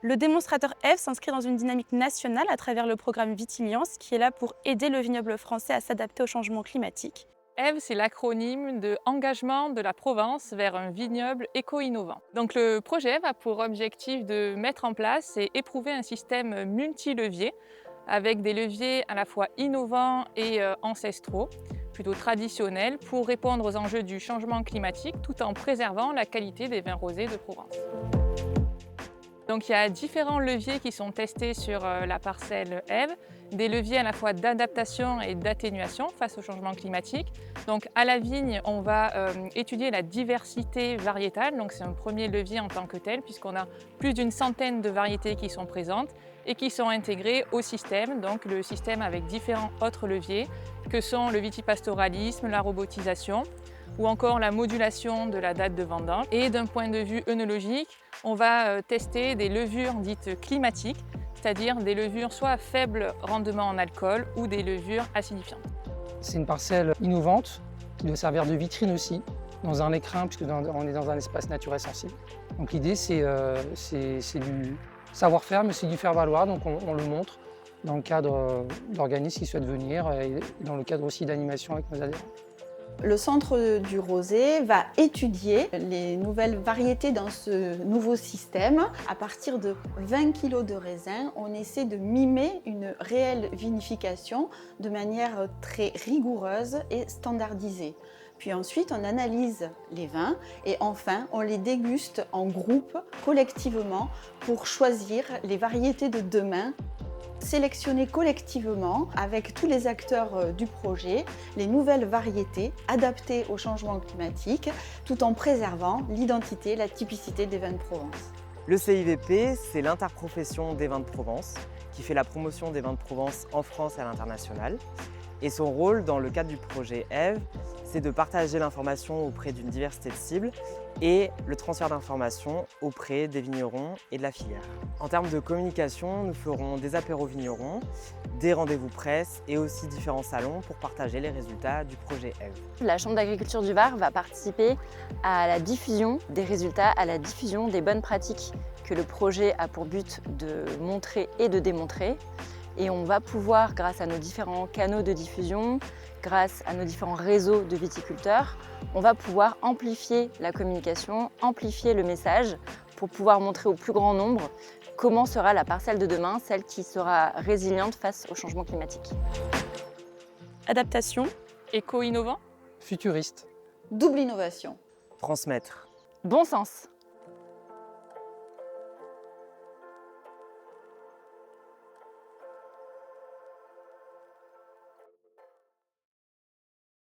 Le démonstrateur EVE s'inscrit dans une dynamique nationale à travers le programme Vitiliance qui est là pour aider le vignoble français à s'adapter au changement climatique. EVE, c'est l'acronyme de Engagement de la Provence vers un vignoble éco-innovant. Donc le projet EVE a pour objectif de mettre en place et éprouver un système multi-leviers avec des leviers à la fois innovants et ancestraux, plutôt traditionnels, pour répondre aux enjeux du changement climatique tout en préservant la qualité des vins rosés de Provence. Donc il y a différents leviers qui sont testés sur la parcelle EVE, des leviers à la fois d'adaptation et d'atténuation face au changement climatique. Donc à la vigne, on va étudier la diversité variétale, donc c'est un premier levier en tant que tel puisqu'on a plus d'une centaine de variétés qui sont présentes et qui sont intégrées au système, donc le système avec différents autres leviers que sont le vitivastoralisme, la robotisation, ou encore la modulation de la date de vendange. Et d'un point de vue œnologique, on va tester des levures dites climatiques, c'est-à-dire des levures soit à faible rendement en alcool ou des levures acidifiantes. C'est une parcelle innovante qui doit servir de vitrine aussi, dans un écrin, puisque on est dans un espace naturel sensible. Donc l'idée, c'est du savoir-faire, mais c'est du faire-valoir, donc on le montre dans le cadre d'organismes qui souhaitent venir et dans le cadre aussi d'animation avec nos adhérents. Le Centre du Rosé va étudier les nouvelles variétés dans ce nouveau système. À partir de 20 kg de raisin, on essaie de mimer une réelle vinification de manière très rigoureuse et standardisée. Puis ensuite, on analyse les vins et enfin, on les déguste en groupe, collectivement, pour choisir les variétés de demain. Sélectionner collectivement avec tous les acteurs du projet les nouvelles variétés adaptées au changement climatique tout en préservant l'identité, la typicité des vins de Provence. Le CIVP, c'est l'interprofession des vins de Provence qui fait la promotion des vins de Provence en France et à l'international. Et son rôle dans le cadre du projet EVE, c'est de partager l'information auprès d'une diversité de cibles et le transfert d'informations auprès des vignerons et de la filière. En termes de communication, nous ferons des apéros vignerons, des rendez-vous presse et aussi différents salons pour partager les résultats du projet EVE. La Chambre d'agriculture du Var va participer à la diffusion des résultats, à la diffusion des bonnes pratiques que le projet a pour but de montrer et de démontrer. Et on va pouvoir, grâce à nos différents canaux de diffusion, grâce à nos différents réseaux de viticulteurs, on va pouvoir amplifier la communication, amplifier le message pour pouvoir montrer au plus grand nombre comment sera la parcelle de demain, celle qui sera résiliente face au changement climatique. Adaptation, Éco-innovant, Futuriste. Double innovation. Transmettre. Bon sens!